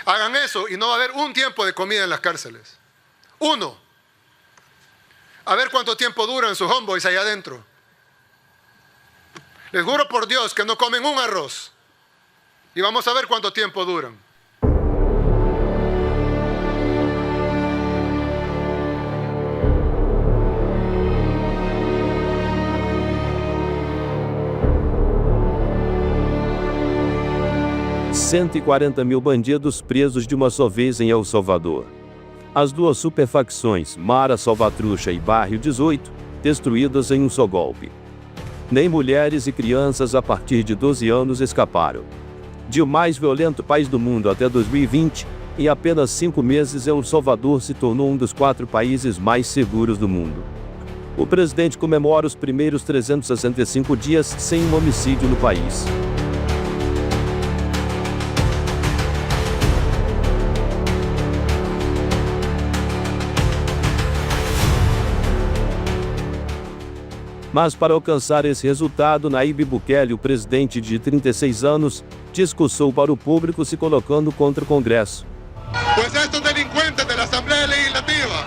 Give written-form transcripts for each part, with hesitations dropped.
Hagan eso y no va a haber un tiempo de comida en las cárceles. Uno. A ver cuánto tiempo duran sus homeboys allá adentro. Les juro por Dios que no comen un arroz. Y vamos a ver cuánto tiempo duran. $140.000 bandidos presos de uma só vez em El Salvador. As duas superfacções, Mara Salvatrucha e Barrio 18, destruídas em um só golpe. Nem mulheres e crianças a partir de 12 anos escaparam. De o mais violento país do mundo até 2020, em apenas 5 meses El Salvador se tornou um dos 4 países mais seguros do mundo. O presidente comemora os primeiros 365 dias sem um homicídio no país. Mas para alcançar esse resultado, Nayib Bukele, o presidente de 36 anos, discursou para o público se colocando contra o Congresso. Pues estos delincuentes de la Asamblea Legislativa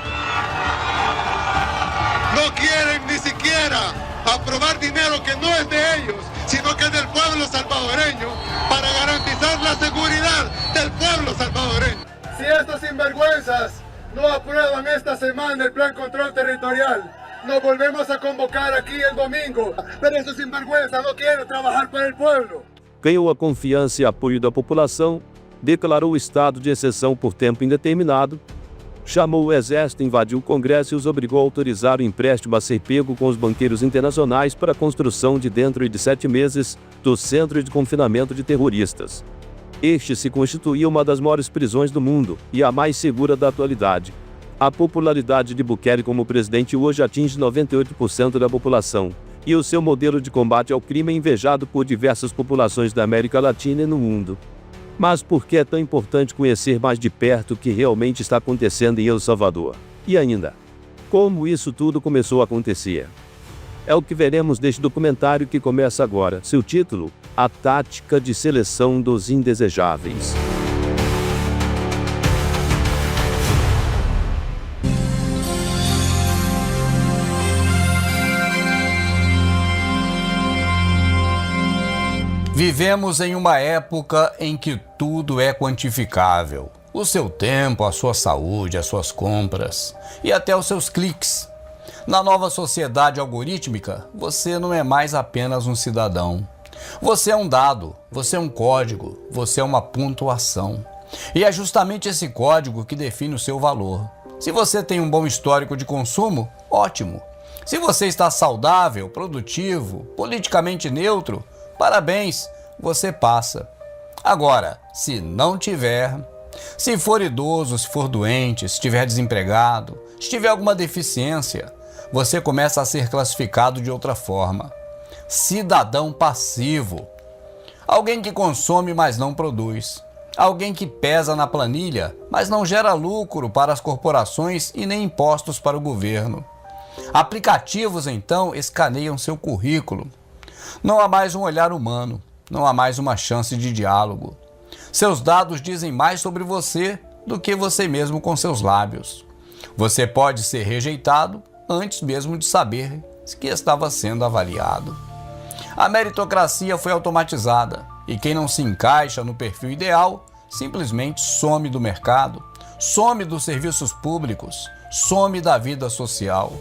no quieren ni siquiera aprobar dinero que no es de ellos, sino que es del pueblo salvadoreño, para garantizar la seguridad del pueblo salvadoreño. Si estos sinvergüenzas no aprueban esta semana el Plan Control Territorial, nos volvemos a convocar aqui el domingo, pero esses sinvergüenzas não querem trabalhar para o povo. Ganhou a confiança e apoio da população, declarou o estado de exceção por tempo indeterminado, chamou o exército, invadiu o Congresso e os obrigou a autorizar o empréstimo a ser pego com os banqueiros internacionais para a construção de dentro de 7 meses do centro de confinamento de terroristas. Este se constituía uma das maiores prisões do mundo e a mais segura da atualidade. A popularidade de Bukele como presidente hoje atinge 98% da população, e o seu modelo de combate ao crime é invejado por diversas populações da América Latina e no mundo. Mas por que é tão importante conhecer mais de perto o que realmente está acontecendo em El Salvador? E ainda, como isso tudo começou a acontecer? É o que veremos neste documentário que começa agora. Seu título: A Tática de Seleção dos Indesejáveis. Vivemos em uma época em que tudo é quantificável. O seu tempo, a sua saúde, as suas compras e até os seus cliques. Na nova sociedade algorítmica, você não é mais apenas um cidadão. Você é um dado, você é um código, você é uma pontuação. E é justamente esse código que define o seu valor. Se você tem um bom histórico de consumo, ótimo. Se você está saudável, produtivo, politicamente neutro, parabéns, você passa. Agora, se não tiver, se for idoso, se for doente, se estiver desempregado, se tiver alguma deficiência, você começa a ser classificado de outra forma. Cidadão passivo. Alguém que consome, mas não produz. Alguém que pesa na planilha, mas não gera lucro para as corporações e nem impostos para o governo. Aplicativos, então, escaneiam seu currículo. Não há mais um olhar humano, não há mais uma chance de diálogo. Seus dados dizem mais sobre você do que você mesmo com seus lábios. Você pode ser rejeitado antes mesmo de saber que estava sendo avaliado. A meritocracia foi automatizada e quem não se encaixa no perfil ideal simplesmente some do mercado, some dos serviços públicos, some da vida social.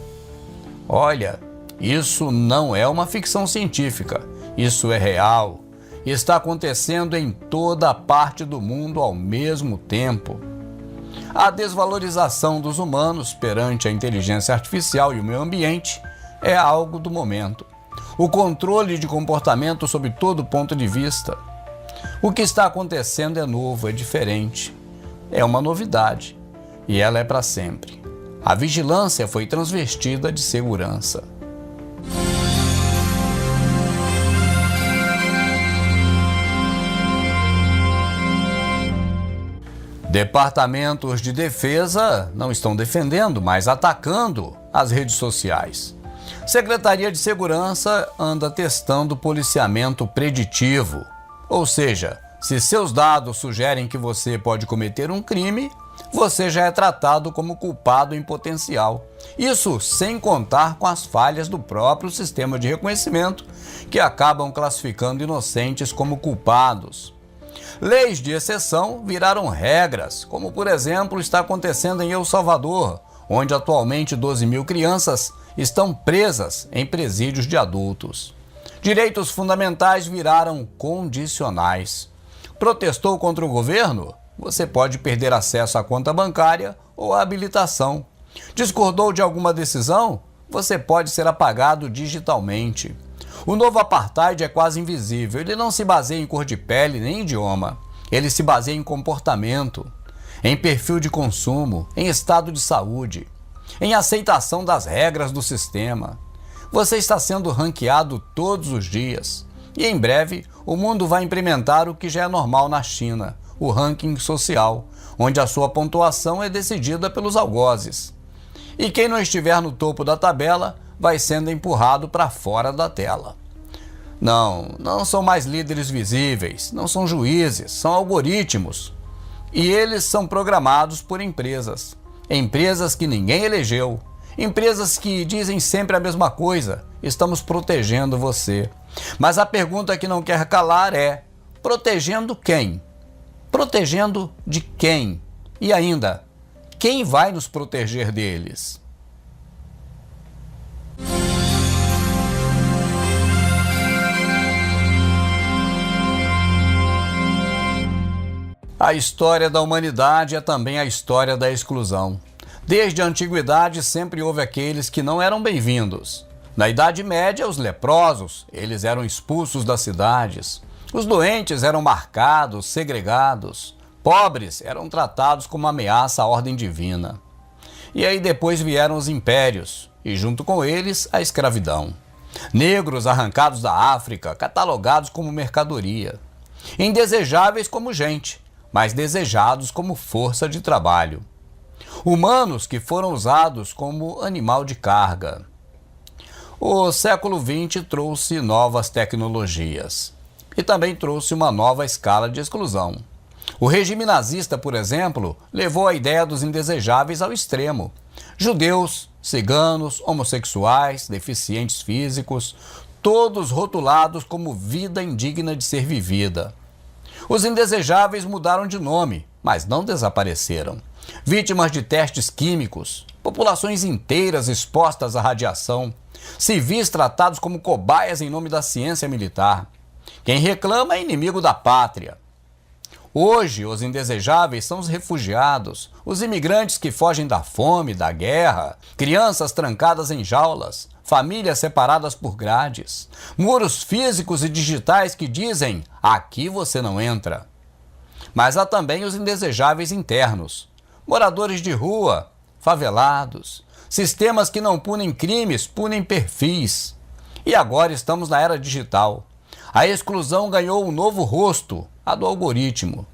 Olha, isso não é uma ficção científica, isso é real. Está acontecendo em toda a parte do mundo ao mesmo tempo. A desvalorização dos humanos perante a inteligência artificial e o meio ambiente é algo do momento. O controle de comportamento sob todo ponto de vista. O que está acontecendo é novo, é diferente. É uma novidade e ela é para sempre. A vigilância foi transvestida de segurança. Departamentos de defesa não estão defendendo, mas atacando as redes sociais. Secretaria de Segurança anda testando policiamento preditivo, ou seja, Se seus dados sugerem que você pode cometer um crime, você já é tratado como culpado em potencial. Isso sem contar com as falhas do próprio sistema de reconhecimento, que acabam classificando inocentes como culpados. Leis de exceção viraram regras, como por exemplo está acontecendo em El Salvador, onde atualmente 12 mil crianças estão presas em presídios de adultos. Direitos fundamentais viraram condicionais. Protestou contra o governo? Você pode perder acesso à conta bancária ou à habilitação. Discordou de alguma decisão? Você pode ser apagado digitalmente. O novo apartheid é quase invisível. Ele não se baseia em cor de pele nem idioma. Ele se baseia em comportamento, em perfil de consumo, em estado de saúde, em aceitação das regras do sistema. Você está sendo ranqueado todos os dias. E em breve, o mundo vai implementar o que já é normal na China, o ranking social, onde a sua pontuação é decidida pelos algozes. E quem não estiver no topo da tabela vai sendo empurrado para fora da tela. Não são mais líderes visíveis, não são juízes, são algoritmos. E eles são programados por empresas. Empresas que ninguém elegeu. Empresas que dizem sempre a mesma coisa. Estamos protegendo você. Mas a pergunta que não quer calar é: protegendo quem? Protegendo de quem? E ainda, quem vai nos proteger deles? A história da humanidade é também a história da exclusão. Desde a antiguidade sempre houve aqueles que não eram bem-vindos. Na Idade Média, os leprosos, eles eram expulsos das cidades. Os doentes eram marcados, segregados. Pobres eram tratados como ameaça à ordem divina. E aí depois vieram os impérios, e junto com eles a escravidão. Negros arrancados da África, catalogados como mercadoria. Indesejáveis como gente, mas desejados como força de trabalho. Humanos que foram usados como animal de carga. O século XX trouxe novas tecnologias e também trouxe uma nova escala de exclusão. O regime nazista, por exemplo, levou a ideia dos indesejáveis ao extremo. Judeus, ciganos, homossexuais, deficientes físicos, todos rotulados como vida indigna de ser vivida. Os indesejáveis mudaram de nome, mas não desapareceram. Vítimas de testes químicos, populações inteiras expostas à radiação, civis tratados como cobaias em nome da ciência militar. Quem reclama é inimigo da pátria. Hoje, os indesejáveis são os refugiados, os imigrantes que fogem da fome, da guerra, crianças trancadas em jaulas, famílias separadas por grades, muros físicos e digitais que dizem: aqui você não entra. Mas há também os indesejáveis internos, moradores de rua, favelados, sistemas que não punem crimes, punem perfis. E agora estamos na era digital. A exclusão ganhou um novo rosto, a do algoritmo.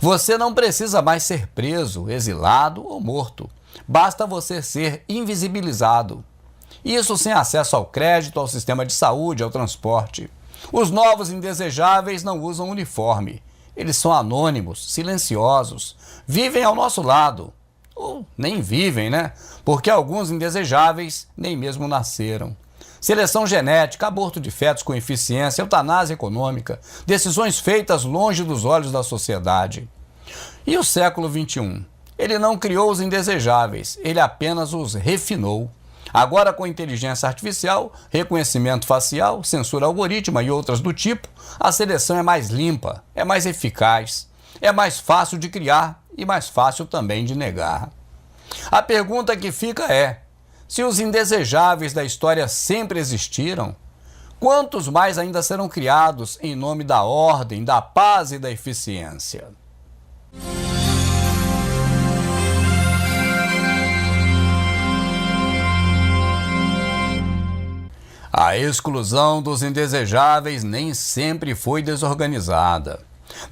Você não precisa mais ser preso, exilado ou morto. Basta você ser invisibilizado. Isso sem acesso ao crédito, ao sistema de saúde, ao transporte. Os novos indesejáveis não usam uniforme. Eles são anônimos, silenciosos, vivem ao nosso lado. Ou nem vivem, né? Porque alguns indesejáveis nem mesmo nasceram. Seleção genética, aborto de fetos com eficiência, eutanásia econômica, decisões feitas longe dos olhos da sociedade. E o século XXI? Ele não criou os indesejáveis, ele apenas os refinou. Agora, com inteligência artificial, reconhecimento facial, censura algorítmica e outras do tipo, a seleção é mais limpa, é mais eficaz, é mais fácil de criar e mais fácil também de negar. A pergunta que fica é: se os indesejáveis da história sempre existiram, quantos mais ainda serão criados em nome da ordem, da paz e da eficiência? A exclusão dos indesejáveis nem sempre foi desorganizada.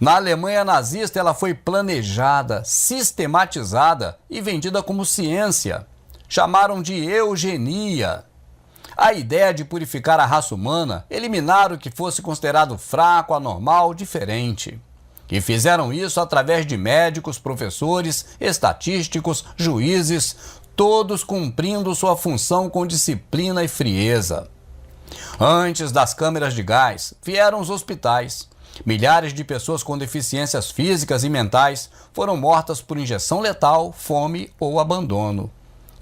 Na Alemanha nazista, ela foi planejada, sistematizada e vendida como ciência. Chamaram de eugenia. A ideia de purificar a raça humana, eliminar o que fosse considerado fraco, anormal, diferente. E fizeram isso através de médicos, professores, estatísticos, juízes, todos cumprindo sua função com disciplina e frieza. Antes das câmeras de gás, vieram os hospitais. Milhares de pessoas com deficiências físicas e mentais foram mortas por injeção letal, fome ou abandono.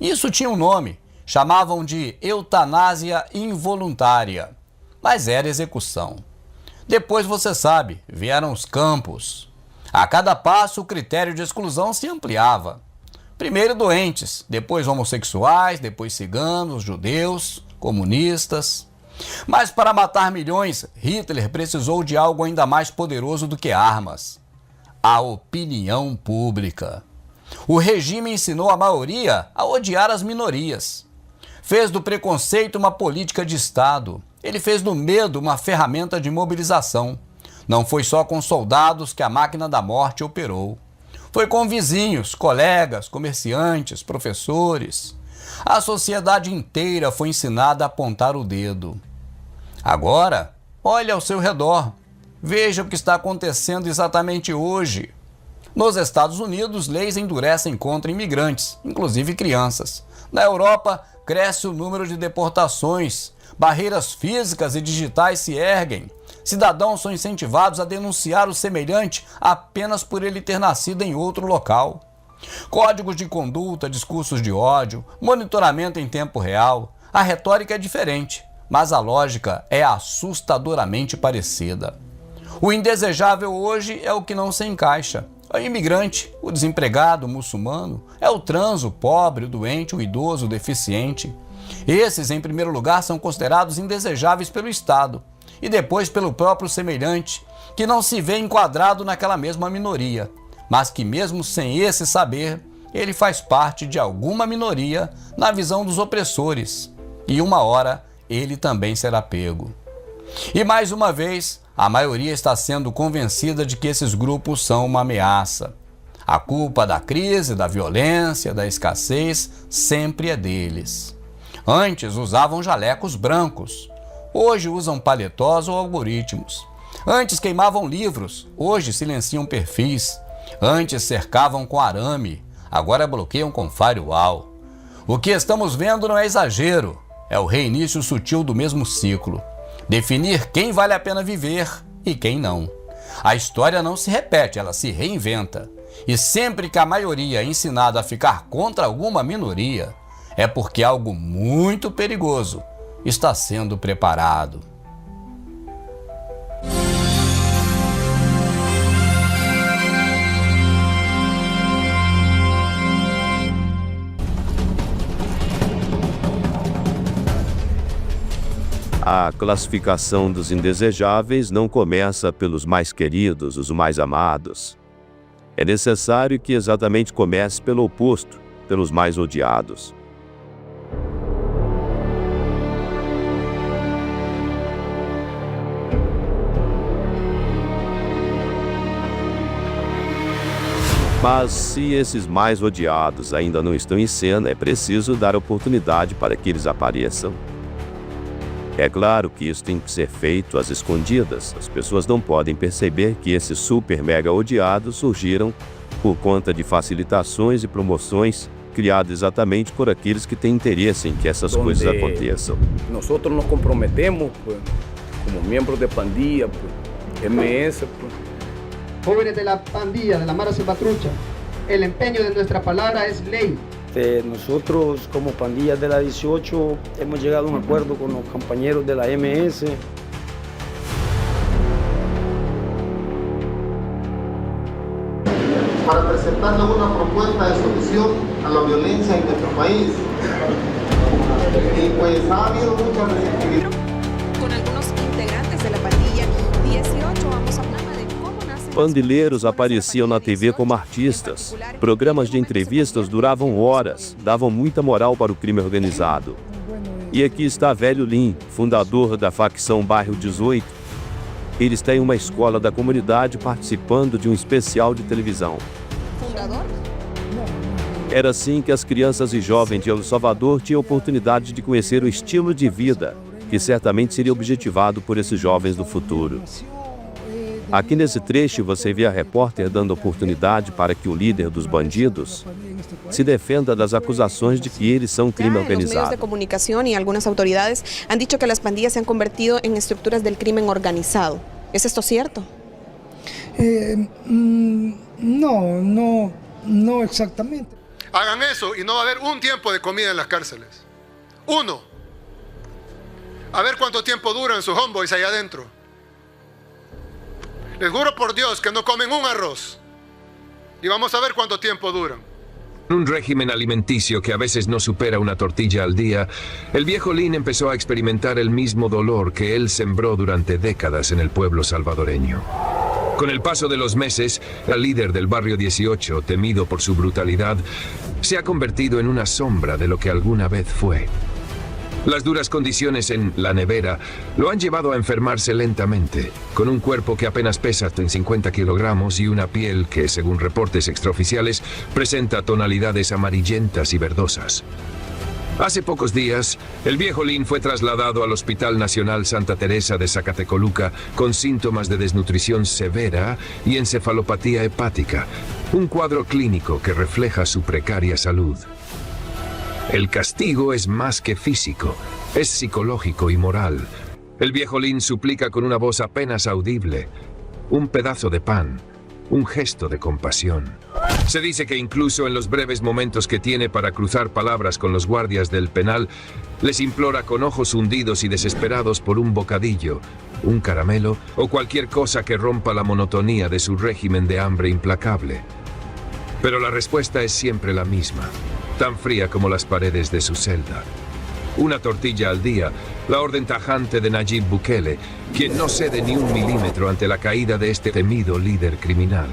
Isso tinha um nome, chamavam de eutanásia involuntária, mas era execução. Depois, você sabe, vieram os campos. A cada passo, o critério de exclusão se ampliava. Primeiro doentes, depois homossexuais, depois ciganos, judeus, comunistas. Mas para matar milhões, Hitler precisou de algo ainda mais poderoso do que armas: a opinião pública. O regime ensinou a maioria a odiar as minorias. Fez do preconceito uma política de Estado. Ele fez do medo uma ferramenta de mobilização. Não foi só com soldados que a máquina da morte operou. Foi com vizinhos, colegas, comerciantes, professores. A sociedade inteira foi ensinada a apontar o dedo. Agora, olhe ao seu redor. Veja o que está acontecendo exatamente hoje. Nos Estados Unidos, leis endurecem contra imigrantes, inclusive crianças. Na Europa, cresce o número de deportações. Barreiras físicas e digitais se erguem. Cidadãos são incentivados a denunciar o semelhante apenas por ele ter nascido em outro local. Códigos de conduta, discursos de ódio, monitoramento em tempo real. A retórica é diferente, mas a lógica é assustadoramente parecida. O indesejável hoje é o que não se encaixa. É o imigrante, o desempregado, o muçulmano, é o trans, o pobre, o doente, o idoso, o deficiente. Esses, em primeiro lugar, são considerados indesejáveis pelo Estado e depois pelo próprio semelhante, que não se vê enquadrado naquela mesma minoria, mas que mesmo sem esse saber, ele faz parte de alguma minoria na visão dos opressores, e uma hora ele também será pego. E mais uma vez, a maioria está sendo convencida de que esses grupos são uma ameaça. A culpa da crise, da violência, da escassez sempre é deles. Antes usavam jalecos brancos, hoje usam paletós ou algoritmos. Antes queimavam livros, hoje silenciam perfis. Antes cercavam com arame, agora bloqueiam com firewall. O que estamos vendo não é exagero, é o reinício sutil do mesmo ciclo. Definir quem vale a pena viver e quem não. A história não se repete, ela se reinventa. E sempre que a maioria é ensinada a ficar contra alguma minoria, é porque algo muito perigoso está sendo preparado. A classificação dos indesejáveis não começa pelos mais queridos, os mais amados. É necessário que exatamente comece pelo oposto, pelos mais odiados. Mas se esses mais odiados ainda não estão em cena, é preciso dar oportunidade para que eles apareçam. É claro que isso tem que ser feito às escondidas. As pessoas não podem perceber que esses super mega odiados surgiram por conta de facilitações e promoções criadas exatamente por aqueles que têm interesse em que essas coisas aconteçam. Nós nos comprometemos, pues, como membros de pandilla, pues, MS. Pues. Jóvenes de la pandilla, de la Mara Salvatrucha, el empeño de nuestra palabra es ley. Nosotros como pandilla de la 18 hemos llegado a un acuerdo con los compañeros de la MS. Para presentarle una propuesta de solución a la violencia en nuestro país. Y pues ha habido mucha receptividad. Con algunos integrantes de la pandilla 18 vamos a hablar de cómo nace. Pandilheiros apareciam na TV como artistas. Programas de entrevistas duravam horas, davam muita moral para o crime organizado. E aqui está Velho Lim, fundador da facção Bairro 18. Eles têm uma escola da comunidade participando de um especial de televisão. Fundador? Era assim que as crianças e jovens de El Salvador tinham oportunidade de conhecer o estilo de vida, que certamente seria objetivado por esses jovens do futuro. Aqui nesse trecho você vê a repórter dando oportunidade para que o líder dos bandidos se defenda das acusações de que eles são crime Los medios de organizado. comunicación y algunas autoridades han dicho que las pandillas se han convertido en estructuras del crimen organizado. ¿Es esto cierto? No exactamente. Hagan eso y no va a haber un tiempo de comida en las cárceles. Uno. A ver cuánto tiempo duran sus homeboys allá adentro. Les juro por Dios que no comen un arroz. Y vamos a ver cuánto tiempo duran. Un régimen alimenticio que a veces no supera una tortilla al día, el viejo Lin empezó a experimentar el mismo dolor que él sembró durante décadas en el pueblo salvadoreño. Con el paso de los meses, el líder del barrio 18, temido por su brutalidad, se ha convertido en una sombra de lo que alguna vez fue. Las duras condiciones en la nevera lo han llevado a enfermarse lentamente, con un cuerpo que apenas pesa 50 kilogramos y una piel que, según reportes extraoficiales, presenta tonalidades amarillentas y verdosas. Hace pocos días, el viejo Lin fue trasladado al Hospital Nacional Santa Teresa de Zacatecoluca con síntomas de desnutrición severa y encefalopatía hepática, un cuadro clínico que refleja su precaria salud. El castigo es más que físico, es psicológico y moral. El viejo Lin suplica con una voz apenas audible, un pedazo de pan, un gesto de compasión. Se dice que incluso en los breves momentos que tiene para cruzar palabras con los guardias del penal, les implora con ojos hundidos y desesperados por un bocadillo, un caramelo o cualquier cosa que rompa la monotonía de su régimen de hambre implacable. Pero la respuesta es siempre la misma, tan fría como las paredes de su celda. Una tortilla al día, la orden tajante de Nayib Bukele, quien no cede ni un milímetro ante la caída de este temido líder criminal.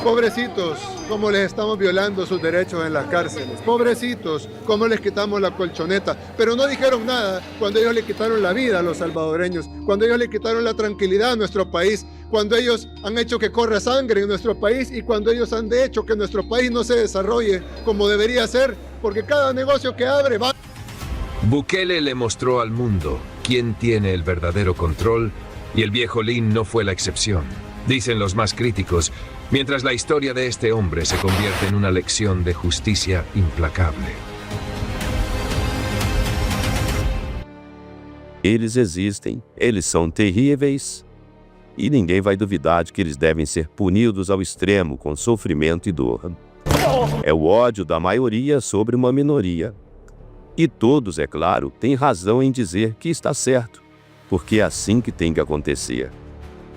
Pobrecitos, cómo les estamos violando sus derechos en las cárceles. Pobrecitos, cómo les quitamos la colchoneta. Pero no dijeron nada cuando ellos le quitaron la vida a los salvadoreños, cuando ellos le quitaron la tranquilidad a nuestro país, cuando ellos han hecho que corra sangre en nuestro país y cuando ellos han hecho que nuestro país no se desarrolle como debería ser, porque cada negocio que abre va... Bukele le mostró al mundo quién tiene el verdadero control y el viejo Lin no fue la excepción. Dicen los más críticos, mientras la historia de este hombre se convierte en una lección de justicia implacable. Eles existem, eles são terríveis, e ninguém vai duvidar de que eles devem ser punidos ao extremo com sofrimento e dor. É o ódio da maioria sobre uma minoria. E todos, é claro, têm razão em dizer que está certo, porque é assim que tem que acontecer.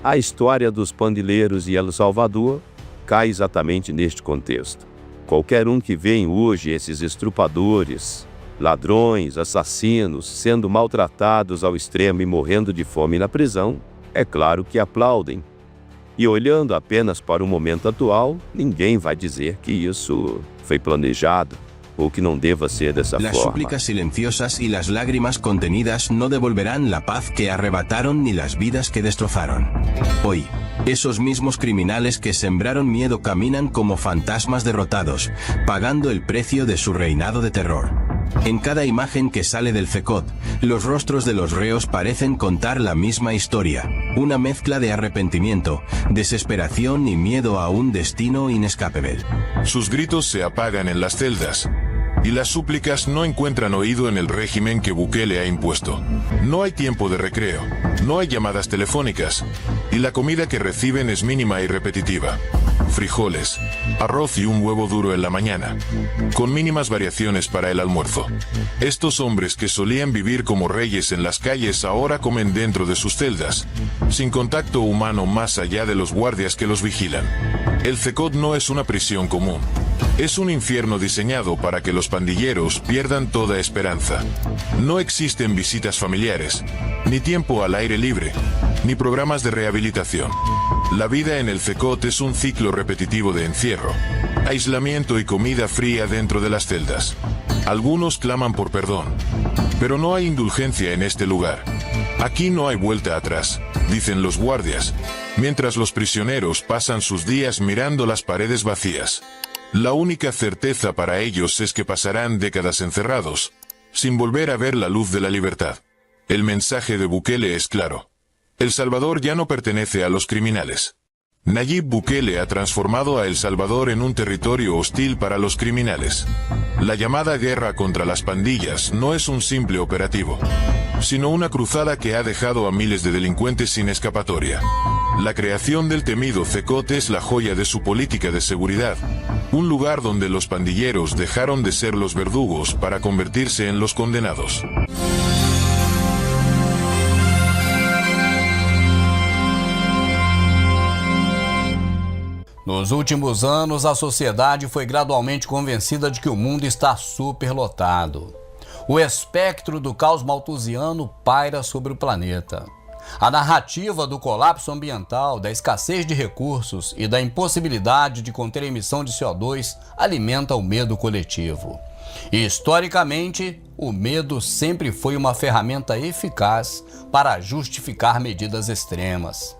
A história dos pandilheiros e El Salvador cai exatamente neste contexto. Qualquer um que vê hoje esses estrupadores, ladrões, assassinos, sendo maltratados ao extremo e morrendo de fome na prisão, é claro que aplaudem. E olhando apenas para o momento atual, ninguém vai dizer que isso foi planejado o que no deba ser de esa Las forma. súplicas silenciosas y las lágrimas contenidas no devolverán la paz que arrebataron ni las vidas que destrozaron. Hoy, esos mismos criminales que sembraron miedo caminan como fantasmas derrotados, pagando el precio de su reinado de terror. En cada imagen que sale del CECOT, los rostros de los reos parecen contar la misma historia, una mezcla de arrepentimiento, desesperación y miedo a un destino inescapable. Sus gritos se apagan en las celdas, y las súplicas no encuentran oído en el régimen que Bukele ha impuesto. No hay tiempo de recreo, no hay llamadas telefónicas, y la comida que reciben es mínima y repetitiva. Frijoles, arroz y un huevo duro en la mañana, con mínimas variaciones para el almuerzo. Estos hombres que solían vivir como reyes en las calles ahora comen dentro de sus celdas, sin contacto humano más allá de los guardias que los vigilan. El CECOT no es una prisión común. Es un infierno diseñado para que los pandilleros pierdan toda esperanza. No existen visitas familiares, ni tiempo al aire libre, ni programas de rehabilitación. La vida en el CECOT es un ciclo repetitivo de encierro, aislamiento y comida fría dentro de las celdas. Algunos claman por perdón, pero no hay indulgencia en este lugar. Aquí no hay vuelta atrás, dicen los guardias, mientras los prisioneros pasan sus días mirando las paredes vacías. La única certeza para ellos es que pasarán décadas encerrados, sin volver a ver la luz de la libertad. El mensaje de Bukele es claro. El Salvador ya no pertenece a los criminales. Nayib Bukele ha transformado a El Salvador en un territorio hostil para los criminales. La llamada guerra contra las pandillas no es un simple operativo, sino una cruzada que ha dejado a miles de delincuentes sin escapatoria. La creación del temido CECOT es la joya de su política de seguridad, un lugar donde los pandilleros dejaron de ser los verdugos para convertirse en los condenados. Nos últimos anos, a sociedade foi gradualmente convencida de que o mundo está superlotado. O espectro do caos malthusiano paira sobre o planeta. A narrativa do colapso ambiental, da escassez de recursos e da impossibilidade de conter a emissão de CO2 alimenta o medo coletivo. E, historicamente, o medo sempre foi uma ferramenta eficaz para justificar medidas extremas.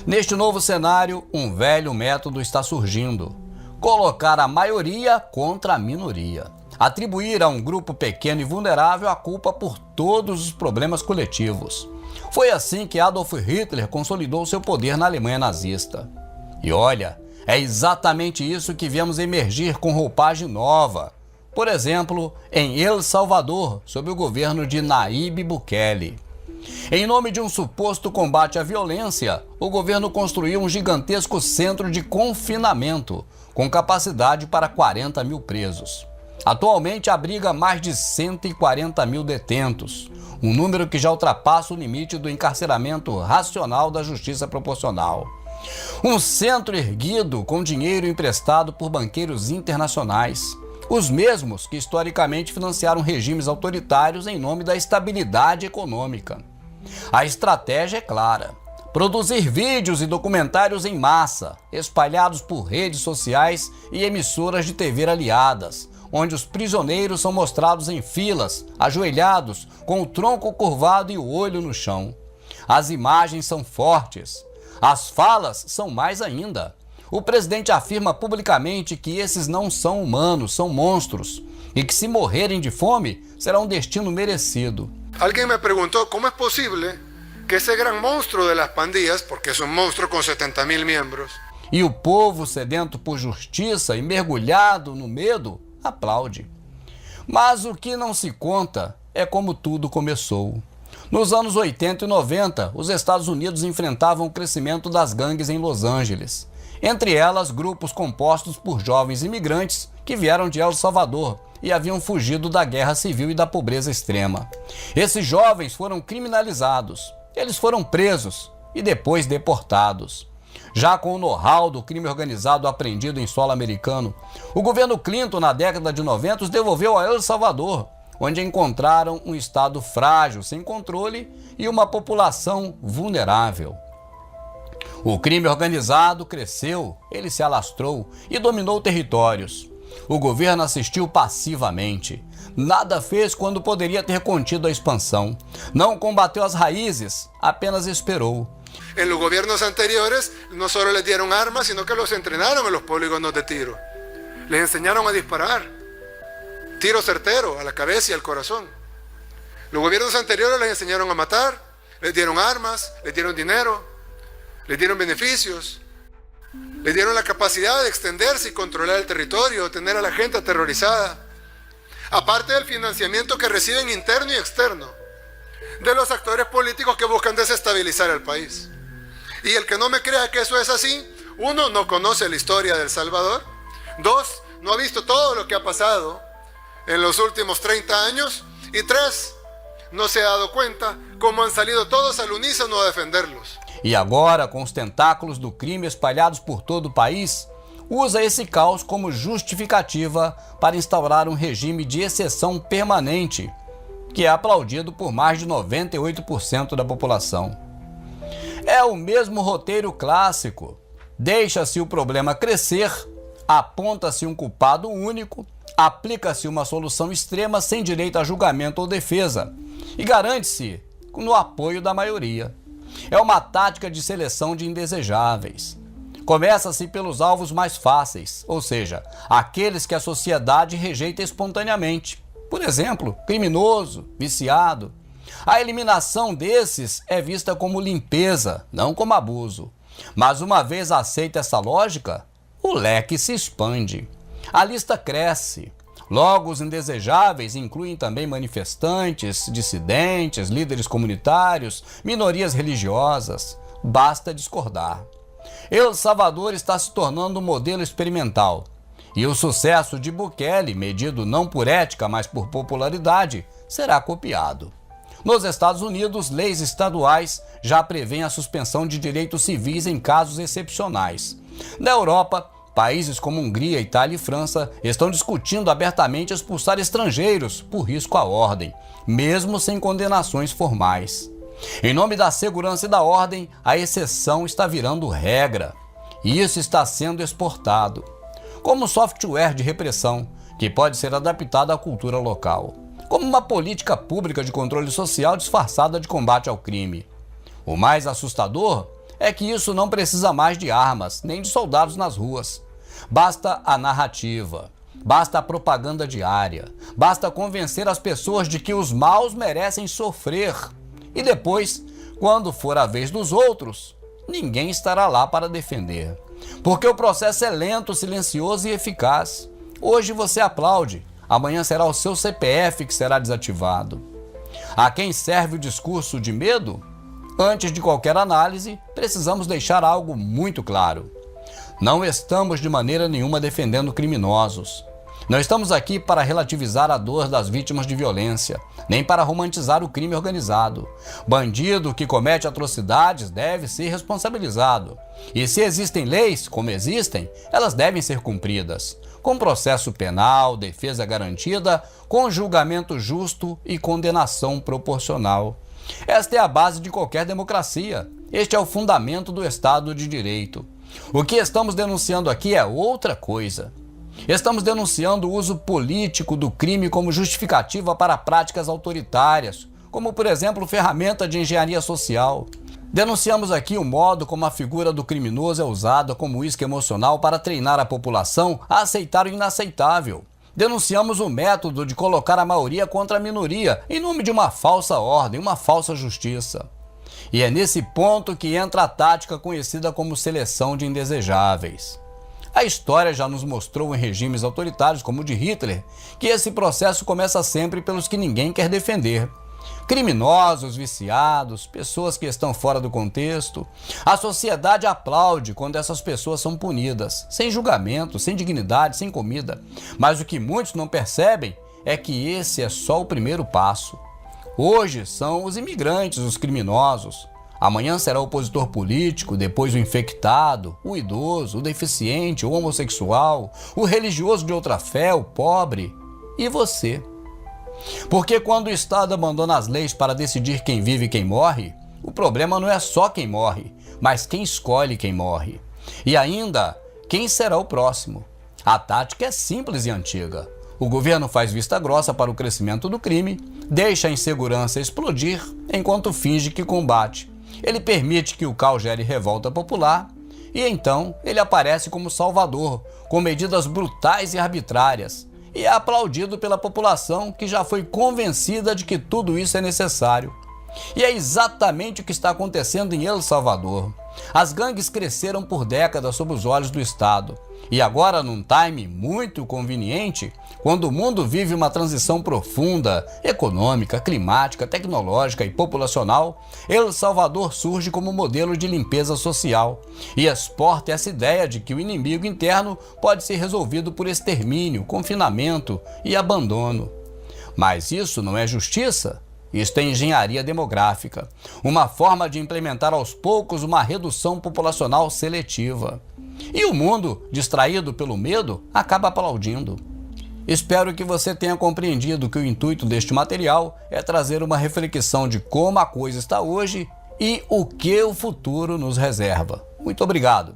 Neste novo cenário, um velho método está surgindo: colocar a maioria contra a minoria. Atribuir a um grupo pequeno e vulnerável a culpa por todos os problemas coletivos. Foi assim que Adolf Hitler consolidou seu poder na Alemanha nazista. E olha, é exatamente isso que vemos emergir com roupagem nova. Por exemplo, em El Salvador, sob o governo de Nayib Bukele. Em nome de um suposto combate à violência, o governo construiu um gigantesco centro de confinamento, com capacidade para 40 mil presos. Atualmente abriga mais de 140 mil detentos, um número que já ultrapassa o limite do encarceramento racional da justiça proporcional. Um centro erguido com dinheiro emprestado por banqueiros internacionais, os mesmos que historicamente financiaram regimes autoritários em nome da estabilidade econômica. A estratégia é clara: produzir vídeos e documentários em massa, espalhados por redes sociais e emissoras de TV aliadas, onde os prisioneiros são mostrados em filas, ajoelhados, com o tronco curvado e o olho no chão. As imagens são fortes, as falas são mais ainda. O presidente afirma publicamente que esses não são humanos, são monstros, e que se morrerem de fome, será um destino merecido. Alguien me preguntó cómo es posible que ese gran monstruo de las pandillas, porque es un monstruo con 70.000 miembros. E o povo, sedento por justiça e mergulhado no medo, aplaude. Mas o que não se conta é como tudo começou. Nos anos 80 e 90, os Estados Unidos enfrentavam o crescimento das gangues em Los Angeles. Entre elas, grupos compostos por jovens imigrantes que vieram de El Salvador e haviam fugido da guerra civil e da pobreza extrema. Esses jovens foram criminalizados, eles foram presos e depois deportados. Já com o know-how do crime organizado apreendido em solo americano, o governo Clinton, na década de 90, os devolveu a El Salvador, onde encontraram um estado frágil, sem controle e uma população vulnerável. O crime organizado cresceu, ele se alastrou e dominou territórios. O governo assistiu passivamente. Nada fez quando poderia ter contido a expansão. Não combateu as raízes, apenas esperou. En los gobiernos anteriores no solo les dieron armas, sino que los entrenaron en los polígonos de tiro. Les enseñaron a disparar. Tiro certero a la cabeza y al corazón. Los gobiernos anteriores les enseñaron a matar, les dieron armas, les dieron dinero, les dieron beneficios, les dieron la capacidad de extenderse y controlar el territorio, tener a la gente aterrorizada. Aparte del financiamiento que reciben interno y externo de los actores políticos que buscan desestabilizar el país. Y el que no me crea que eso es así, uno, no conoce la historia de El Salvador. Dos, no ha visto todo lo que ha pasado en los últimos 30 años. Y tres, no se ha dado cuenta cómo han salido todos al unísono a defenderlos. E agora, com os tentáculos do crime espalhados por todo o país, usa esse caos como justificativa para instaurar um regime de exceção permanente, que é aplaudido por mais de 98% da população. É o mesmo roteiro clássico. Deixa-se o problema crescer, aponta-se um culpado único, aplica-se uma solução extrema sem direito a julgamento ou defesa e garante-se no apoio da maioria. É uma tática de seleção de indesejáveis. Começa-se pelos alvos mais fáceis, ou seja, aqueles que a sociedade rejeita espontaneamente. Por exemplo, criminoso, viciado. A eliminação desses é vista como limpeza, não como abuso. Mas uma vez aceita essa lógica, o leque se expande. A lista cresce. Logo, os indesejáveis incluem também manifestantes, dissidentes, líderes comunitários, minorias religiosas. Basta discordar. El Salvador está se tornando um modelo experimental. E o sucesso de Bukele, medido não por ética, mas por popularidade, será copiado. Nos Estados Unidos, leis estaduais já prevêem a suspensão de direitos civis em casos excepcionais. Na Europa, países como Hungria, Itália e França estão discutindo abertamente expulsar estrangeiros por risco à ordem, mesmo sem condenações formais. Em nome da segurança e da ordem, a exceção está virando regra. E isso está sendo exportado, como software de repressão, que pode ser adaptado à cultura local, como uma política pública de controle social disfarçada de combate ao crime. O mais assustador é que isso não precisa mais de armas, nem de soldados nas ruas. Basta a narrativa, basta a propaganda diária, basta convencer as pessoas de que os maus merecem sofrer. E depois, quando for a vez dos outros, ninguém estará lá para defender. Porque o processo é lento, silencioso e eficaz. Hoje você aplaude, amanhã será o seu CPF que será desativado. A quem serve o discurso de medo? Antes de qualquer análise, precisamos deixar algo muito claro. Não estamos de maneira nenhuma defendendo criminosos. Não estamos aqui para relativizar a dor das vítimas de violência, nem para romantizar o crime organizado. Bandido que comete atrocidades deve ser responsabilizado. E se existem leis, como existem, elas devem ser cumpridas, com processo penal, defesa garantida, com julgamento justo e condenação proporcional. Esta é a base de qualquer democracia. Este é o fundamento do Estado de Direito. O que estamos denunciando aqui é outra coisa. Estamos denunciando o uso político do crime como justificativa para práticas autoritárias, como, por exemplo, ferramenta de engenharia social. Denunciamos aqui o modo como a figura do criminoso é usada como isca emocional para treinar a população a aceitar o inaceitável. Denunciamos o método de colocar a maioria contra a minoria em nome de uma falsa ordem, uma falsa justiça. E é nesse ponto que entra a tática conhecida como seleção de indesejáveis. A história já nos mostrou em regimes autoritários como o de Hitler que esse processo começa sempre pelos que ninguém quer defender. Criminosos, viciados, pessoas que estão fora do contexto. A sociedade aplaude quando essas pessoas são punidas, sem julgamento, sem dignidade, sem comida. Mas o que muitos não percebem é que esse é só o primeiro passo. Hoje são os imigrantes, os criminosos. Amanhã será o opositor político, depois o infectado, o idoso, o deficiente, o homossexual, o religioso de outra fé, o pobre e você. Porque quando o Estado abandona as leis para decidir quem vive e quem morre, o problema não é só quem morre, mas quem escolhe quem morre. E ainda, quem será o próximo? A tática é simples e antiga. O governo faz vista grossa para o crescimento do crime, deixa a insegurança explodir enquanto finge que combate. Ele permite que o caos gere revolta popular e então ele aparece como salvador, com medidas brutais e arbitrárias. E é aplaudido pela população que já foi convencida de que tudo isso é necessário. E é exatamente o que está acontecendo em El Salvador. As gangues cresceram por décadas sob os olhos do Estado. E agora, num time muito conveniente, quando o mundo vive uma transição profunda, econômica, climática, tecnológica e populacional, El Salvador surge como modelo de limpeza social e exporta essa ideia de que o inimigo interno pode ser resolvido por extermínio, confinamento e abandono. Mas isso não é justiça? Isto é engenharia demográfica, uma forma de implementar aos poucos uma redução populacional seletiva. E o mundo, distraído pelo medo, acaba aplaudindo. Espero que você tenha compreendido que o intuito deste material é trazer uma reflexão de como a coisa está hoje e o que o futuro nos reserva. Muito obrigado.